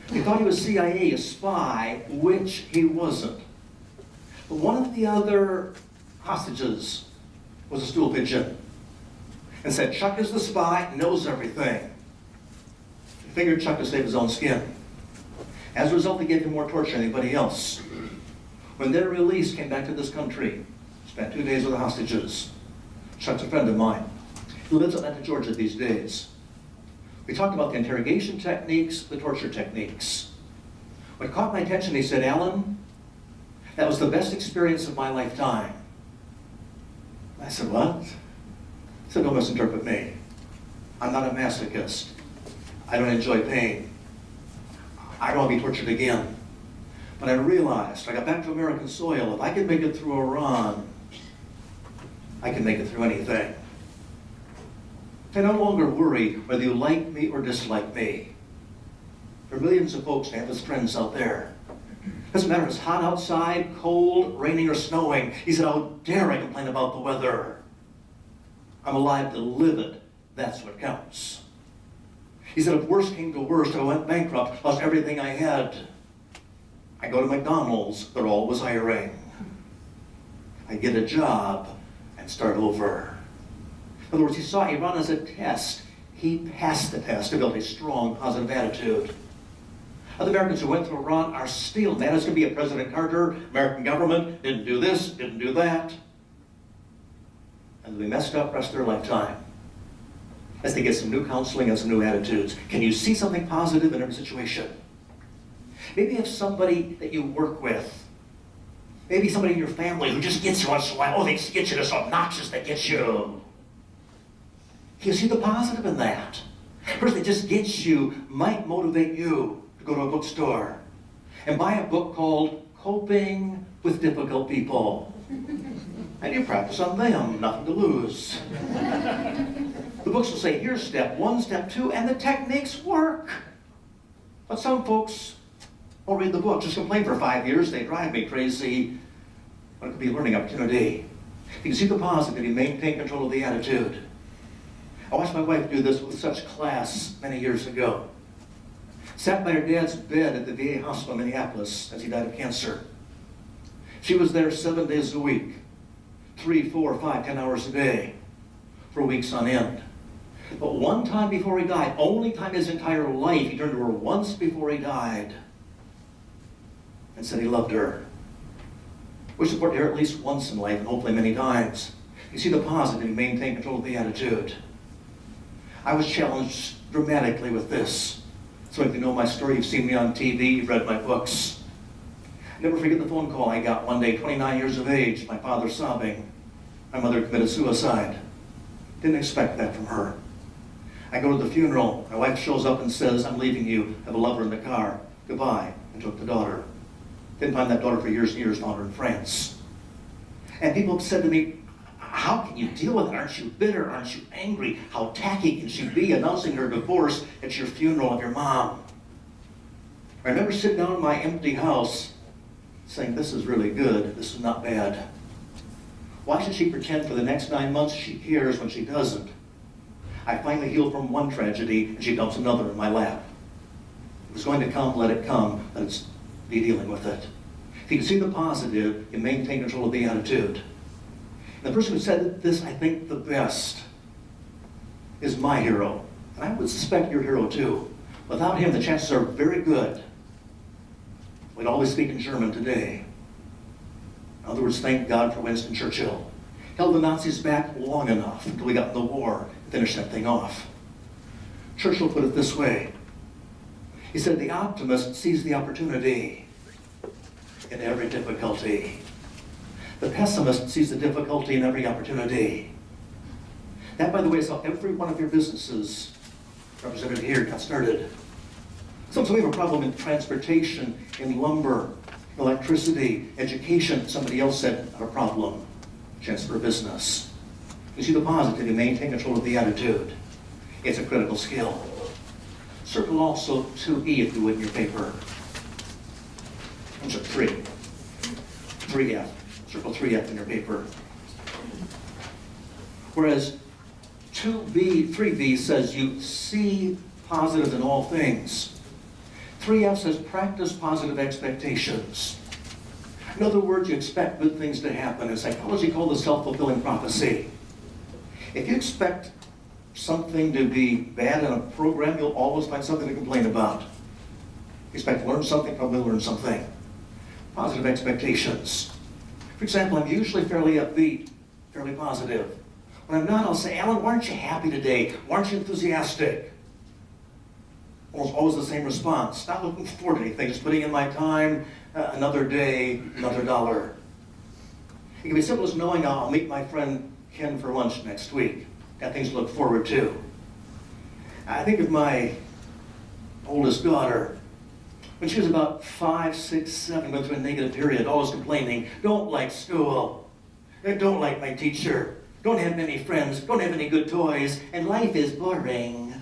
They thought he was CIA, a spy, which he wasn't. But one of the other hostages was a stool pigeon and said, Chuck is the spy, knows everything. He figured Chuck would save his own skin. As a result, they gave him more torture than anybody else. When they're released, came back to this country, spent 2 days with the hostages. Chuck's a friend of mine. He lives in Atlanta, Georgia these days. We talked about the interrogation techniques, the torture techniques. What caught my attention, he said, Alan, that was the best experience of my lifetime. I said, what? He said, don't misinterpret me. I'm not a masochist. I don't enjoy pain. I don't want to be tortured again. But I realized, I got back to American soil, if I could make it through Iran, I can make it through anything. I no longer worry whether you like me or dislike me. There are millions of folks I have as friends out there. Doesn't matter if it's hot outside, cold, raining, or snowing. He said, how dare I complain about the weather? I'm alive to live it. That's what counts. He said, if worst came to worst, I went bankrupt, lost everything I had. I go to McDonald's, they're always hiring. I get a job and start over. In other words, he saw Iran as a test. He passed the test to build a strong, positive attitude. Other Americans who went to Iran are still mad. It's going to be a President Carter, American government, didn't do this, didn't do that. And they'll be messed up the rest of their lifetime as they get some new counseling and some new attitudes. Can you see something positive in every situation? Maybe you have somebody that you work with. Maybe somebody in your family who just gets you once in a while. Oh, they get you, they're so obnoxious, they get you. Can you see the positive in that? A person that just gets you might motivate you to go to a bookstore and buy a book called Coping with Difficult People. And you practice on them, nothing to lose. The books will say, here's step 1, step 2, and the techniques work. But some folks won't read the book, just complain for 5 years, they drive me crazy. But it could be a learning opportunity. You can see the positive, you maintain control of the attitude. I watched my wife do this with such class many years ago. Sat by her dad's bed at the VA hospital in Minneapolis as he died of cancer. She was there 7 days a week, 3, 4, 5, 10 hours a day, for weeks on end. But one time before he died, only time his entire life, he turned to her once before he died and said he loved her. We support her at least once in life, and hopefully many times. You see the positive, you maintain control of the attitude. I was challenged dramatically with this. So if you know my story, you've seen me on TV, you've read my books. Never forget the phone call I got one day, 29 years of age, my father sobbing. My mother committed suicide. Didn't expect that from her. I go to the funeral, my wife shows up and says, I'm leaving you, I have a lover in the car, goodbye, and took the daughter. Didn't find that daughter for years and years, found her in France. And people said to me, how can you deal with it? Aren't you bitter? Aren't you angry? How tacky can she be announcing her divorce at your funeral of your mom? I remember sitting down in my empty house saying, this is really good, this is not bad. Why should she pretend for the next 9 months she cares when she doesn't? I finally healed from one tragedy and she dumps another in my lap. If it's going to come, let it come. Let's be dealing with it. If you can see the positive, you maintain control of the attitude. And the person who said this, I think, the best is my hero. And I would suspect your hero too. Without him, the chances are very good we'd always speak in German today. In other words, thank God for Winston Churchill. Held the Nazis back long enough until we got in the war and finished that thing off. Churchill put it this way. He said, the optimist sees the opportunity in every difficulty. The pessimist sees the difficulty in every opportunity. That, by the way, is how every one of your businesses represented here got started. Sometimes we have a problem in transportation, in lumber, electricity, education. Somebody else said, not a problem. Chance for a business. You see the positive, you maintain control of the attitude. It's a critical skill. Circle also 2E if you would in your paper. I'm sorry, 3F. Circle 3F in your paper. Whereas 3B says you see positive in all things. 3F says practice positive expectations. In other words, you expect good things to happen. In psychology, called the self-fulfilling prophecy. If you expect something to be bad in a program, you'll always find something to complain about. You expect to learn something, probably learn something. Positive expectations. For example, I'm usually fairly upbeat, fairly positive. When I'm not, I'll say, Alan, why aren't you happy today? Why aren't you enthusiastic? Almost always the same response. Not looking forward to anything, just putting in my time, another day, another dollar. It can be simple as knowing I'll meet my friend Ken for lunch next week. Got things to look forward to. I think of my oldest daughter. When she was about 5, 6, 7, went through a negative period, always complaining, don't like school, don't like my teacher, don't have many friends, don't have any good toys, and life is boring.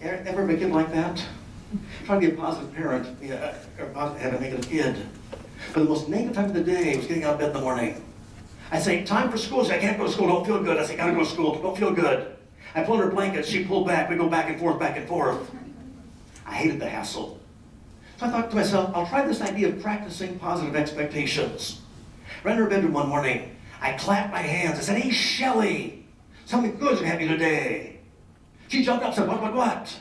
Ever have a kid like that? Try to be a positive parent, or have a negative kid. But the most negative time of the day was getting out of bed in the morning. I say, time for school. She said, I can't go to school, don't feel good. I say, gotta go to school, don't feel good. I pulled her blanket, she pulled back, we go back and forth, back and forth. I hated the hassle. So I thought to myself, I'll try this idea of practicing positive expectations. Ran to her bedroom one morning, I clapped my hands, I said, hey, Shelley, something good's gonna happen today. She jumped up and said, what?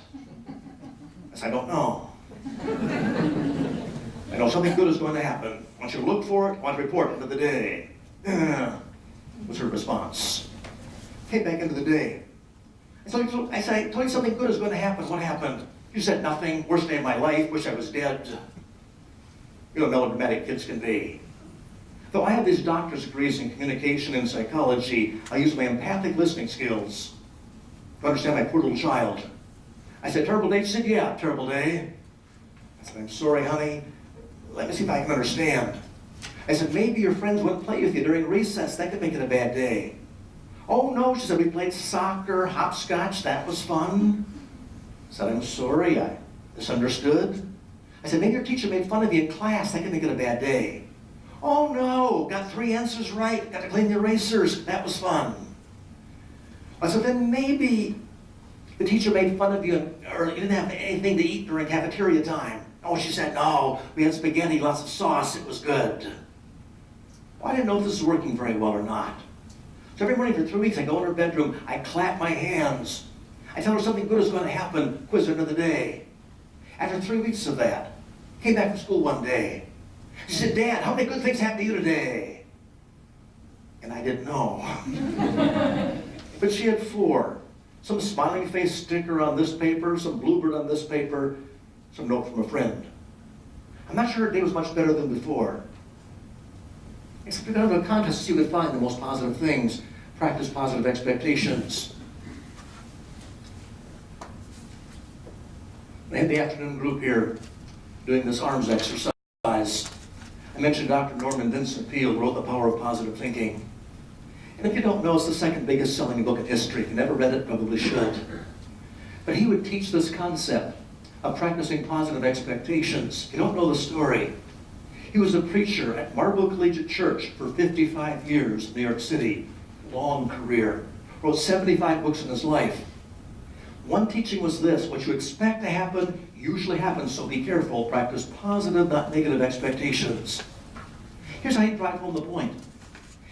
I said, I don't know. I know something good is going to happen. I want you to look for it, I want to report it end of the day. Was her response. Okay, back into the day. I said, I told you something good is going to happen. What happened? You said nothing. Worst day of my life. Wish I was dead. You don't know what dramatic kids can be. Though I have these doctor's degrees in communication and psychology, I use my empathic listening skills to understand my poor little child. I said, terrible day? She said, yeah, terrible day. I said, I'm sorry, honey. Let me see if I can understand. I said, maybe your friends wouldn't play with you during recess. That could make it a bad day. Oh no, she said, we played soccer, hopscotch, that was fun. I said, I'm sorry, I misunderstood. I said, maybe your teacher made fun of you in class. That could make it a bad day. Oh no, got 3 answers right, got to clean the erasers. That was fun. I said, then maybe the teacher made fun of you or you didn't have anything to eat during cafeteria time. Oh, she said, no, we had spaghetti, lots of sauce, it was good. Well, I didn't know if this was working very well or not. So every morning for 3 weeks, I go in her bedroom, I clap my hands. I tell her something good is going to happen, quiz her another day. After 3 weeks of that, came back from school one day. She said, Dad, how many good things happened to you today? And I didn't know. But she had 4. Some smiling face sticker on this paper, some bluebird on this paper, some note from a friend. I'm not sure her day was much better than before. Except we got into a contest to see who could find the most positive things, practice positive expectations. I had the afternoon group here doing this arms exercise. I mentioned Dr. Norman Vincent Peale wrote The Power of Positive Thinking. And if you don't know, it's the 2nd biggest selling book in history. If you never read it, probably should. But he would teach this concept of practicing positive expectations. If you don't know the story, he was a preacher at Marble Collegiate Church for 55 years in New York City. Long career. Wrote 75 books in his life. One teaching was this: what you expect to happen usually happens, so be careful. Practice positive, not negative expectations. Here's how you drive home the point.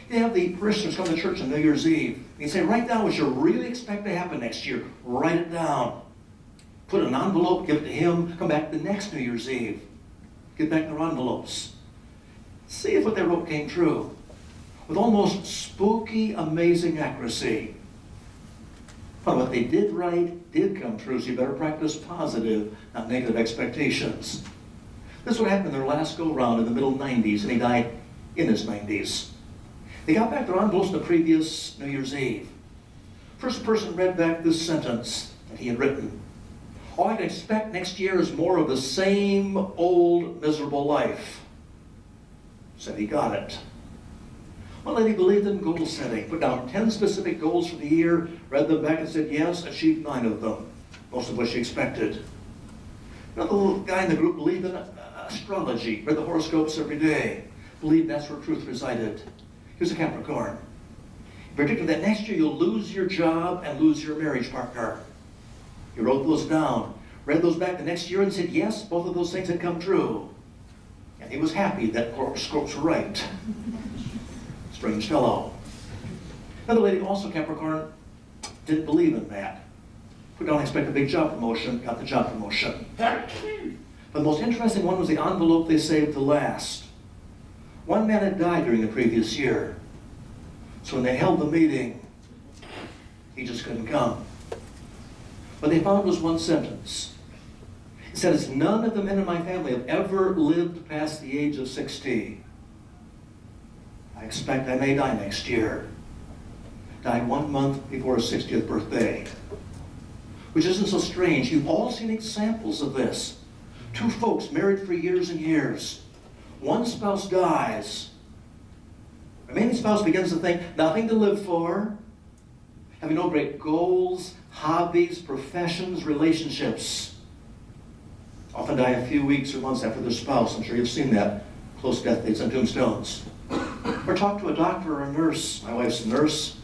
You have the parishioners come to church on New Year's Eve. You say, write down what you really expect to happen next year. Write it down. Put an envelope, give it to him, come back the next New Year's Eve. Get back their envelopes. See if what they wrote came true. With almost spooky, amazing accuracy. But what they did write did come true, so you better practice positive, not negative expectations. This is what happened in their last go-round in the middle 90s, and he died in his 90s. They got back their envelopes on the previous New Year's Eve. First person read back this sentence that he had written. All I can expect next year is more of the same old miserable life. Said he got it. One lady believed in goal setting, put down 10 specific goals for the year, read them back and said yes, achieved 9 of them, most of what she expected. Another little guy in the group believed in astrology, read the horoscopes every day, believed that's where truth resided. He was a Capricorn. He predicted that next year you'll lose your job and lose your marriage partner. He wrote those down, read those back the next year and said yes, both of those things had come true. And he was happy that horoscopes were right. Strange fellow. Another lady, also Capricorn, didn't believe in that. Put down, expect a big job promotion, got the job promotion. But the most interesting one was the envelope they saved to last. One man had died during the previous year. So when they held the meeting, he just couldn't come. What they found was one sentence. It said, as none of the men in my family have ever lived past the age of 60. I expect I may die next year. Died 1 month before his 60th birthday. Which isn't so strange. You've all seen examples of this. 2 folks married for years and years. One spouse dies. The remaining spouse begins to think, nothing to live for, having no great goals, hobbies, professions, relationships. Often die a few weeks or months after their spouse. I'm sure you've seen that. Close death dates on tombstones. Or talk to a doctor or a nurse. My wife's a nurse.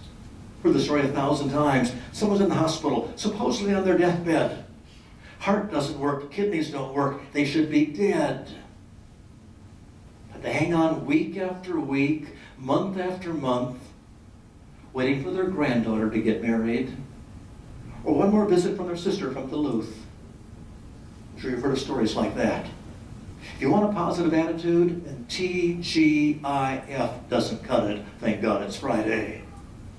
Heard the story 1,000 times. Someone's in the hospital, supposedly on their deathbed. Heart doesn't work, kidneys don't work. They should be dead. But they hang on week after week, month after month, waiting for their granddaughter to get married. Or one more visit from their sister from Duluth. I'm sure you've heard of stories like that. If you want a positive attitude, then TGIF doesn't cut it. Thank God it's Friday.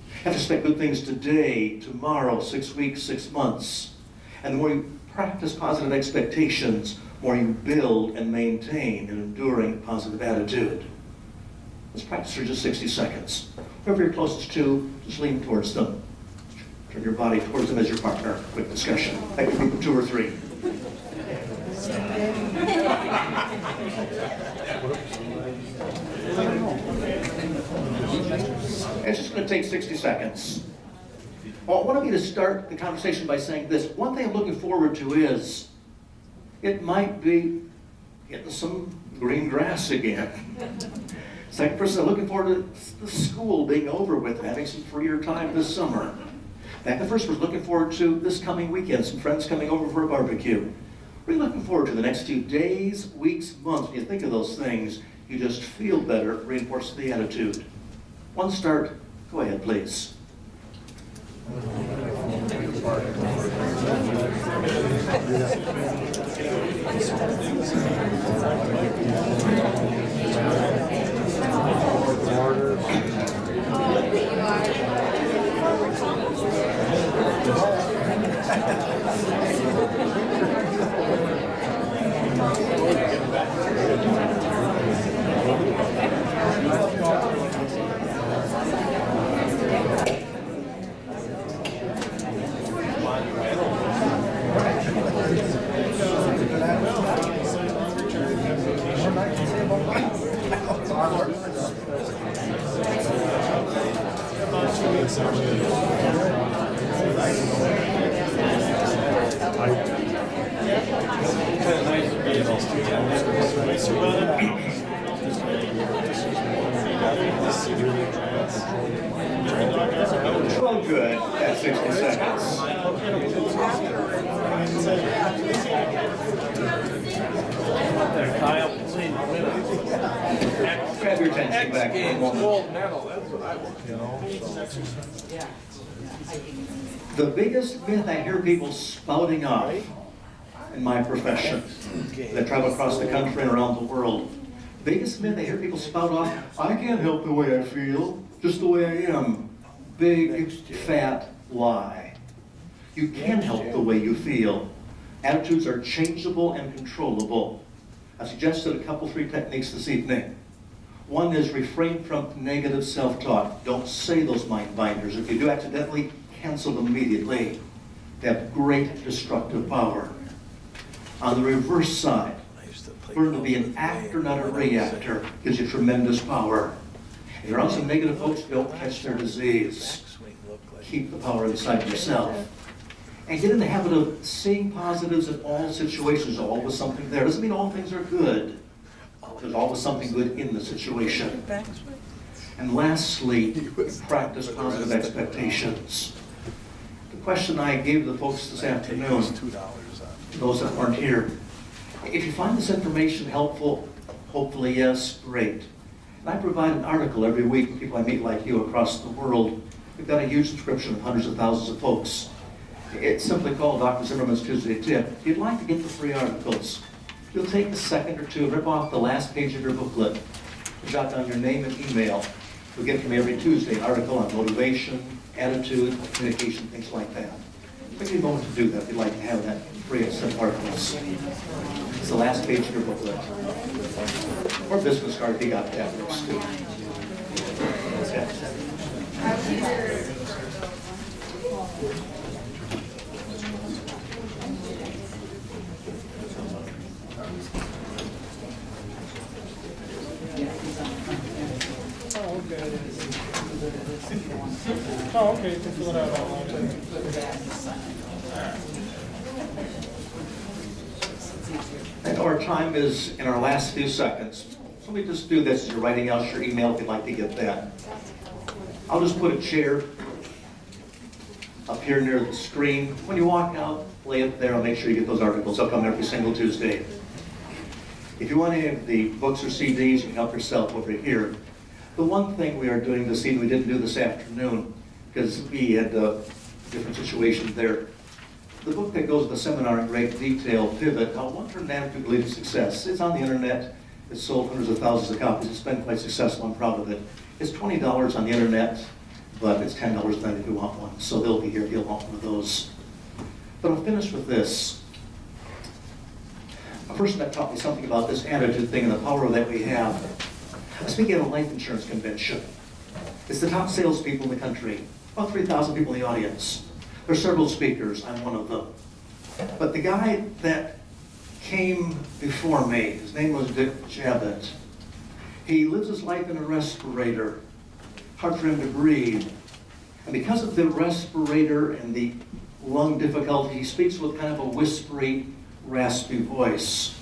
You have to expect good things today, tomorrow, 6 weeks, 6 months. And the more you practice positive expectations, the more you build and maintain an enduring positive attitude. Let's practice for just 60 seconds. Whoever you're closest to, just lean towards them. Turn your body towards them as your partner. Quick discussion. Like a group of 2 or 3. take 60 seconds. Well, I want you to start the conversation by saying this. One thing I'm looking forward to is, it might be getting some green grass again. Second person, I'm looking forward to the school being over with, having some freer time this summer. Back the first was looking forward to this coming weekend, some friends coming over for a barbecue. Really looking forward to the next few days, weeks, months. When you think of those things, you just feel better, reinforces the attitude. One start, go ahead, please. Well, good. That's 60 seconds. Kyle, Grab your attention back for a moment. gold medal, that's what I want. The biggest myth I hear people spouting off in my profession, that travel across the country and around the world, biggest myth I hear people spout off, I can't help the way I feel, just the way I am. Big, fat lie. You can help the way you feel. Attitudes are changeable and controllable. I suggested a couple, 3 techniques this evening. One is refrain from negative self-talk. Don't say those mind binders. If you do accidentally, cancel them immediately. They have great destructive power. On the reverse side, learn to be an actor, not a reactor. Gives you tremendous power. If you're on some negative folks, don't catch their disease. Keep the power inside yourself. And get in the habit of seeing positives in all situations. There's always something there. Doesn't mean all things are good. There's always something good in the situation. And lastly, practice positive expectations. The question I gave the folks this afternoon, those that weren't here, if you find this information helpful, hopefully yes, great. And I provide an article every week with people I meet like you across the world. We've got a huge subscription of hundreds of thousands of folks. It's simply called Dr. Zimmerman's Tuesday Tip. If you'd like to get the free articles, you'll take a second or two, rip off the last page of your booklet, jot down your name and email. You'll get from me every Tuesday an article on motivation, attitude, communication, things like that. Take a moment to do that if you'd like to have that free and simple articles. It's the last page of your booklet. Or business card if you got that works too. Okay. Oh, okay, you can fill it out online. And our time is in our last few seconds. So let me just do this as you're writing out your email if you'd like to get that. I'll just put a chair up here near the screen. When you walk out, lay it there. I'll make sure you get those articles. They'll come every single Tuesday. If you want any of the books or CDs, you can help yourself over here. The one thing we are doing this evening, we didn't do this afternoon, because we had a different situation there. The book that goes with the seminar in great detail, Pivot, How One Turned Attitude to Lead to Success. It's on the internet. It's sold hundreds of thousands of copies. It's been quite successful. I'm proud of it. It's $20 on the internet, but it's $10 then if you want one. So they'll be here if you'll want one of those. But I'll finish with this. A person that taught me something about this attitude thing and the power that we have. I was speaking at a life insurance convention. It's the top salespeople in the country. About 3,000 people in the audience. There are several speakers. I'm one of them. But the guy that came before me, his name was Dick Javits. He lives his life in a respirator. Hard for him to breathe. And because of the respirator and the lung difficulty, he speaks with kind of a whispery, raspy voice.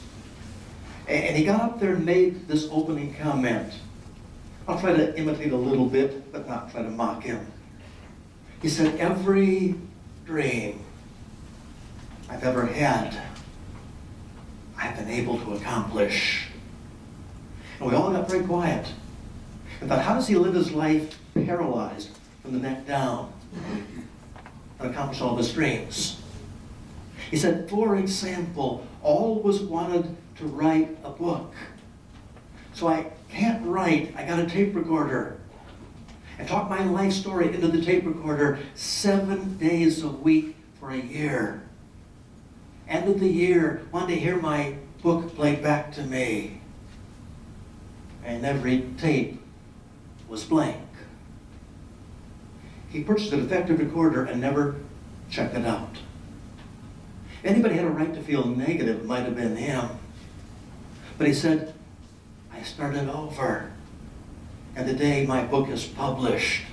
And he got up there and made this opening comment. I'll try to imitate a little bit, but not try to mock him. He said, every dream I've ever had, I've been able to accomplish. And we all got very quiet. And thought, how does he live his life paralyzed from the neck down and accomplish all of his dreams? He said, for example, always wanted to write a book. So I can't write, I got a tape recorder. And talk my life story into the tape recorder 7 days a week for a year. End of the year, wanted to hear my book played back to me. And every tape was blank. He purchased a defective recorder and never checked it out. If anybody had a right to feel negative, it might have been him. But he said, I started over. And the day my book is published,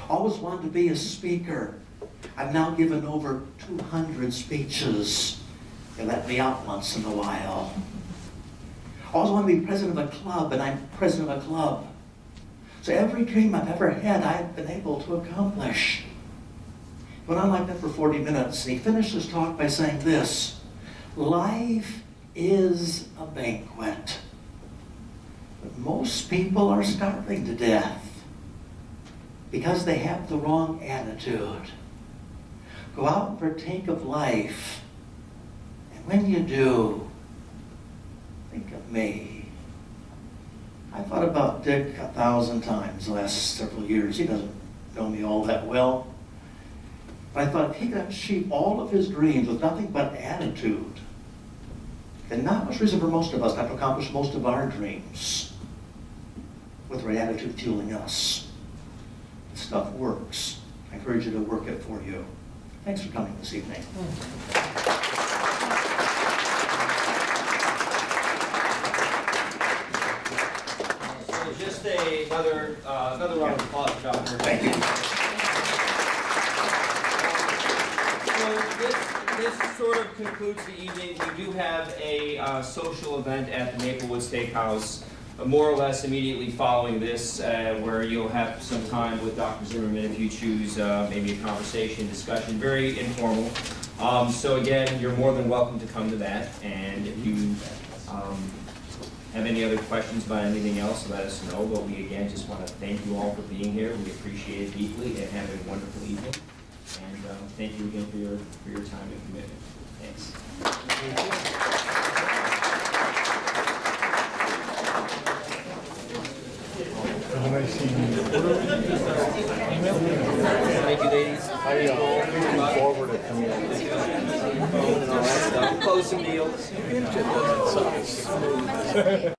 always wanted to be a speaker. I've now given over 200 speeches. They let me out once in a while. Always wanted to be president of a club, and I'm president of a club. So every dream I've ever had, I've been able to accomplish. He went on like that for 40 minutes, and he finished his talk by saying this: life is a banquet. But most people are starving to death because they have the wrong attitude. Go out and partake of life. And when you do, think of me. I thought about Dick 1,000 times the last several years. He doesn't know me all that well. But I thought if he could achieve all of his dreams with nothing but attitude, then not much reason for most of us not to accomplish most of our dreams with the right attitude fueling us. This stuff works. I encourage you to work it for you. Thanks for coming this evening. So just another round of applause, Doctor. Thank you. So this sort of concludes the evening. We do have a social event at the Maplewood Steakhouse, more or less immediately following this, where you'll have some time with Dr. Zimmerman if you choose maybe a conversation, discussion, very informal. So again, you're more than welcome to come to that, and if you have any other questions about anything else, let us know. But we again just want to thank you all for being here. We appreciate it deeply, and have a wonderful evening. And thank you again for your time and commitment. Thanks. Have a nice evening. Thank you, ladies. Looking forward to coming in. And all that stuff. Close some deals. It just doesn't sound smooth.